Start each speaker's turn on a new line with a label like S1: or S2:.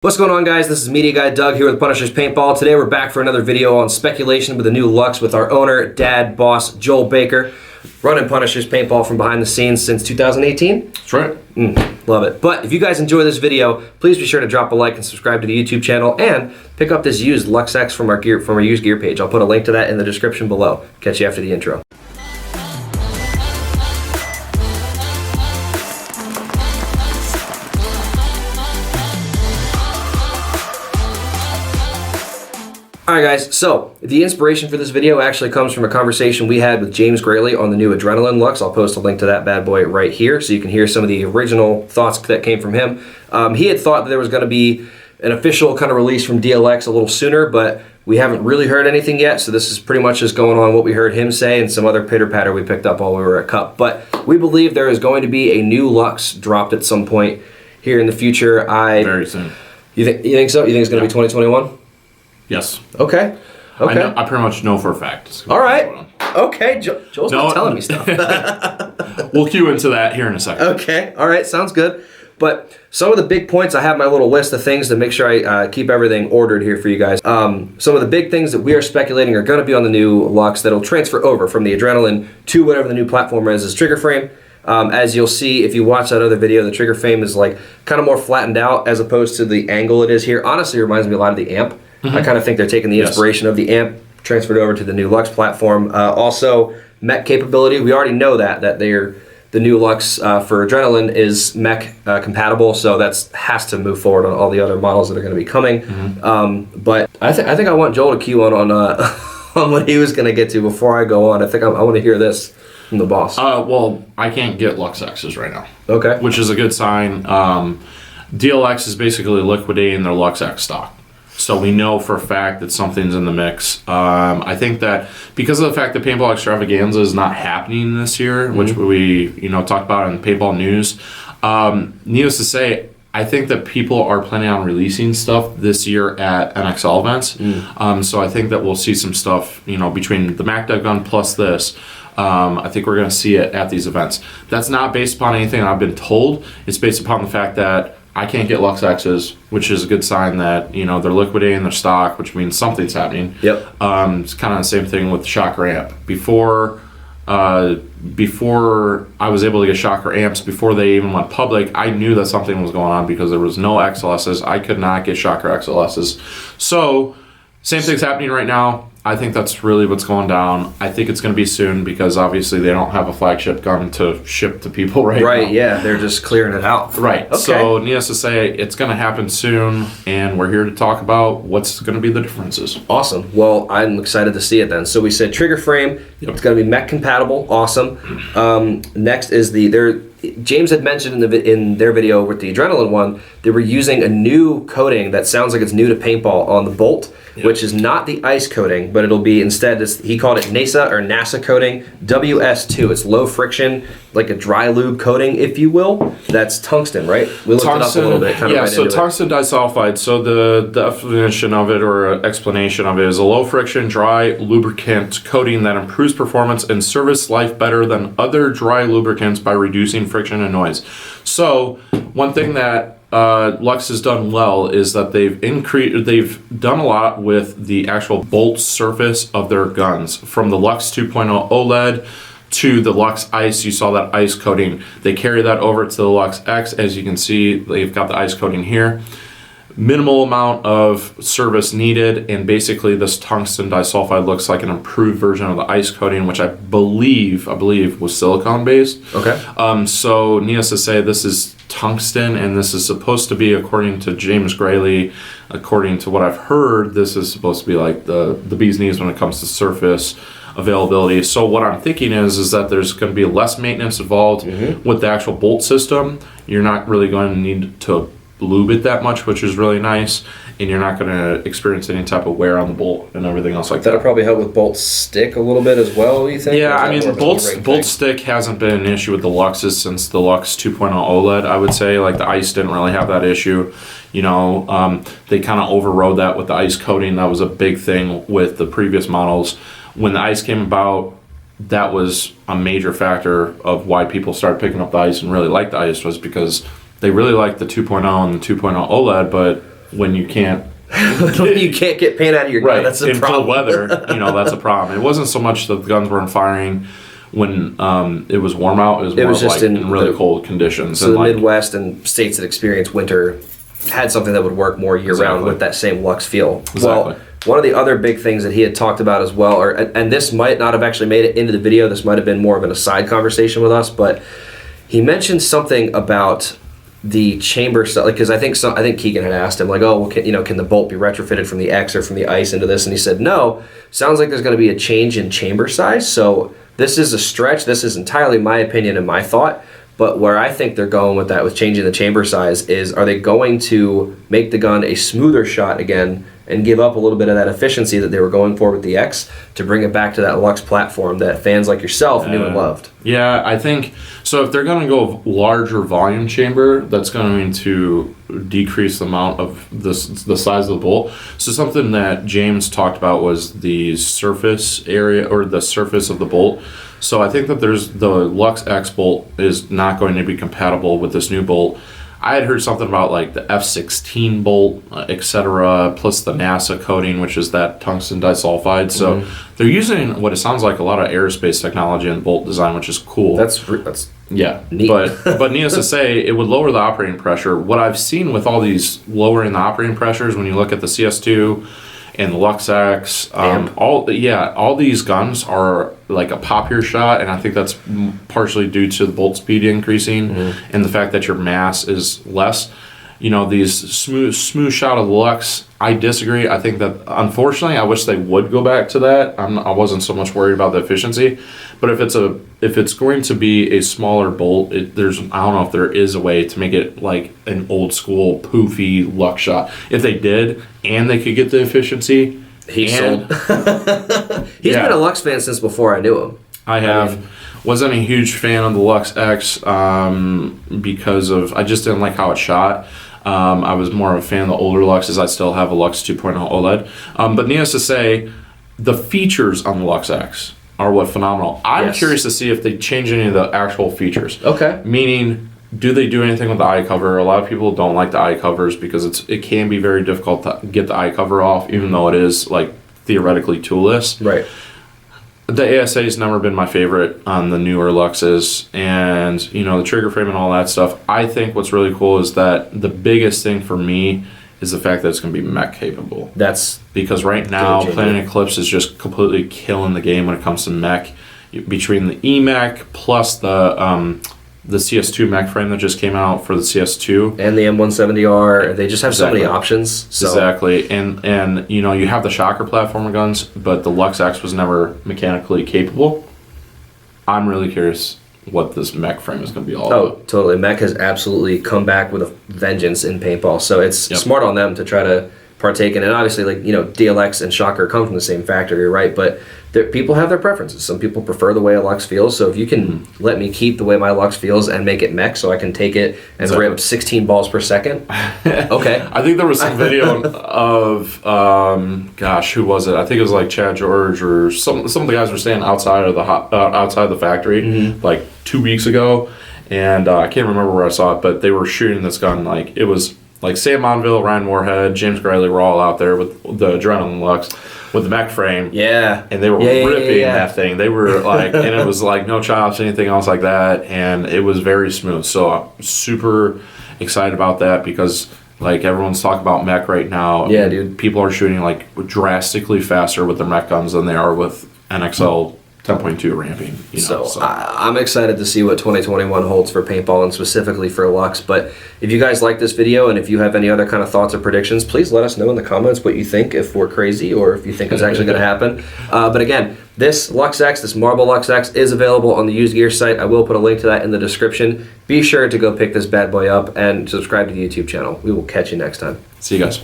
S1: What's going on, guys? This is Media Guy Doug here with Punisher's Paintball. Today we're back for another video on speculation with the new Luxe with our owner, dad, boss, Joel Baker, running Punisher's Paintball from behind the scenes since 2018.
S2: That's right.
S1: Love it. But if you guys enjoy this video, please be sure to drop a like and subscribe to the YouTube channel and pick up this used Luxe X from our used gear page. I'll put a link to that in the description below. Catch you after the intro. Alright guys, so the inspiration for this video actually comes from a conversation we had with James Grayley on the new Adrenaline Luxe. I'll post a link to that bad boy right here so you can hear some of the original thoughts that came from him. He had thought that there was going to be an official kind of release from DLX a little sooner, but we haven't really heard anything yet, so this is pretty much just going on what we heard him say and some other pitter-patter we picked up while we were at Cup. But we believe there is going to be a new Luxe dropped at some point here in the future.
S2: Very soon.
S1: You think so? You think it's going to be 2021?
S2: Yes.
S1: Okay.
S2: I pretty much know for a fact.
S1: All right. Okay. Joel's not telling me stuff.
S2: We'll cue into that here in a second.
S1: Okay. All right. Sounds good. But some of the big points, I have my little list of things to make sure I keep everything ordered here for you guys. Some of the big things that we are speculating are going to be on the new Luxe that'll transfer over from the Adrenaline to whatever the new platform is trigger frame. As you'll see if you watch that other video, the trigger frame is like kind of more flattened out as opposed to the angle it is here. Honestly, it reminds me a lot of the amp. I kind of think they're taking the inspiration of the amp, transferred over to the new Luxe platform. Also, mech capability. We already know that the new Luxe for Adrenaline is mech compatible, so that has to move forward on all the other models that are going to be coming. But I think I want Joel to cue on on what he was going to get to before I go on. I think I want to hear this from the boss.
S2: Well, I can't get Luxe X's right now.
S1: Okay.
S2: Which is a good sign. DLX is basically liquidating their Luxe X stock. So we know for a fact that something's in the mix. I think that because of the fact that Paintball Extravaganza is not happening this year, which we talked about in Paintball News, needless to say, I think that people are planning on releasing stuff this year at NXL events. So I think that we'll see some stuff, between the MacDev gun plus this. I think we're going to see it at these events. That's not based upon anything I've been told. It's based upon the fact that I can't get Luxe X's, which is a good sign that they're liquidating their stock, which means something's happening.
S1: Yep.
S2: It's kind of the same thing with Shocker amp. Before I was able to get Shocker amps, before they even went public, I knew that something was going on because there was no XLSs. I could not get Shocker XLSs. So same thing's happening right now. I think that's really what's going down. I think it's going to be soon because obviously they don't have a flagship gun to ship to people right now.
S1: Right, yeah, they're just clearing it out.
S2: Right,
S1: okay.
S2: So needless to say, it's going to happen soon, and we're here to talk about what's going to be the differences.
S1: Awesome. Well, I'm excited to see it then. So we said trigger frame. Yep. It's going to be mech compatible. Awesome. Next is James had mentioned in their video with the Adrenaline one, they were using a new coating that sounds like it's new to paintball on the bolt, which is not the ice coating, but it'll be instead, he called it NASA coating, WS2. It's low friction, like a dry lube coating, if you will. That's tungsten, right? We looked it up a little bit.
S2: So tungsten disulfide. So the definition of it or explanation of it is a low friction, dry lubricant coating that improves performance and service life better than other dry lubricants by reducing friction and noise. So one thing that Luxe has done well is that they've done a lot with the actual bolt surface of their guns. From the Luxe 2.0 OLED to the Luxe Ice, you saw that ice coating. They carry that over to the Luxe X. As you can see, they've got the ice coating here. Minimal amount of service needed, and basically this tungsten disulfide looks like an improved version of the ice coating, which I believe was silicone based.
S1: Okay.
S2: So needless to say, this is tungsten, and this is supposed to be, according to James Grayley, according to what I've heard, this is supposed to be like the bee's knees when it comes to surface availability. So what I'm thinking is that there's going to be less maintenance involved with the actual bolt system. You're not really going to need to lube it that much, which is really nice, and you're not going to experience any type of wear on the bolt and everything else like that.
S1: That'll probably help with bolt stick a little bit as well, you think?
S2: Yeah, I mean, bolt stick hasn't been an issue with the Luxes since the Luxe 2.0 OLED, I would say. Like the ice didn't really have that issue. They kind of overrode that with the ice coating. That was a big thing with the previous models. When the ice came about, that was a major factor of why people started picking up the ice and really liked the ice, was because they really liked the 2.0 and the 2.0 OLED, but when you can't.
S1: When you can't get paint out of your gun,
S2: Right,
S1: that's a
S2: in
S1: problem.
S2: cold weather, that's a problem. It wasn't so much that the guns weren't firing when it was warm out. It was more just in really cold conditions.
S1: So the Midwest and states that experience winter had something that would work more year-round with that same Luxe feel.
S2: Exactly.
S1: Well, one of the other big things that he had talked about as well, and this might not have actually made it into the video, this might have been more of an aside conversation with us, but he mentioned something about the chamber stuff, because I think Keegan had asked him, like, oh, well, can the bolt be retrofitted from the X or from the ICE into this? And he said, no, sounds like there's going to be a change in chamber size, so this is a stretch. This is entirely my opinion and my thought. But where I think they're going with that, with changing the chamber size, is are they going to make the gun a smoother shot again and give up a little bit of that efficiency that they were going for with the X to bring it back to that Luxe platform that fans like yourself knew and loved?
S2: Yeah, I think so. If they're going to go larger volume chamber, that's going to decrease the amount of the size of the bolt. So something that James talked about was the surface area, or the surface of the bolt. So I think that the Luxe X bolt is not going to be compatible with this new bolt. I had heard something about like the F-16 bolt, etc., plus the NASA coating, which is that tungsten disulfide. So they're using what it sounds like a lot of aerospace technology in the bolt design, which is cool.
S1: That's
S2: yeah,
S1: neat.
S2: but needless to say, it would lower the operating pressure. What I've seen with all these lowering the operating pressures, when you look at the CS2 and the Luxe X, all these guns are like a pop-your shot, and I think that's partially due to the bolt speed increasing and the fact that your mass is less. These smooth shot of the Luxe, I disagree. I think that, unfortunately, I wish they would go back to that. I wasn't so much worried about the efficiency, but if it's going to be a smaller bolt, I don't know if there is a way to make it like an old school poofy Luxe shot. If they did, and they could get the efficiency,
S1: sold. He's been a Luxe fan since before I knew him.
S2: I have. Wasn't a huge fan of the Luxe X because I just didn't like how it shot. I was more of a fan of the older Luxes. I still have a Luxe 2.0 OLED. But needless to say, the features on the Luxe X are phenomenal. I'm curious to see if they change any of the actual features.
S1: Okay.
S2: Meaning, do they do anything with the eye cover? A lot of people don't like the eye covers because it can be very difficult to get the eye cover off, even though it is like theoretically toolless.
S1: Right.
S2: The ASA has never been my favorite on the newer Luxes, and the trigger frame and all that stuff. I think what's really cool is that the biggest thing for me is the fact that it's going to be mech capable.
S1: That's
S2: because right now Planet Eclipse is just completely killing the game when it comes to mech. Between the eMech plus the CS2 mech frame that just came out for the CS2
S1: and the M170R, they just have so many options. So.
S2: Exactly, and you have the Shocker platformer guns, but the Luxe X was never mechanically capable. I'm really curious what this mech frame is going to be all about.
S1: Totally. Mech has absolutely come back with a vengeance in paintball, so it's smart on them to try to partake in it. And obviously, DLX and Shocker come from the same factory, right? But people have their preferences. Some people prefer the way a Luxe feels, so if you can let me keep the way my Luxe feels and make it mech so I can take it and rip 16 balls per second, okay.
S2: I think there was some video of, who was it? I think it was like Chad George or some of the guys were standing outside of the factory like 2 weeks ago, and I can't remember where I saw it, but they were shooting this gun like it was like Sam Monville, Ryan Moorhead, James Griley were all out there with the Adrenaline Luxe with the mech frame.
S1: Yeah.
S2: And they were ripping that thing. They were like, and it was like no chops, anything else like that. And it was very smooth. So I'm super excited about that because like everyone's talking about mech right now.
S1: Yeah, dude.
S2: People are shooting like drastically faster with their mech guns than they are with NXL 10.2 ramping.
S1: So I'm excited to see what 2021 holds for paintball and specifically for Luxe. But if you guys like this video and if you have any other kind of thoughts or predictions, please let us know in the comments what you think, if we're crazy or if you think it's actually going to happen. But again, this Luxe X, this Marble Luxe X, is available on the Used Gear site. I will put a link to that in the description. Be sure to go pick this bad boy up and subscribe to the YouTube channel. We will catch you next time.
S2: See you guys.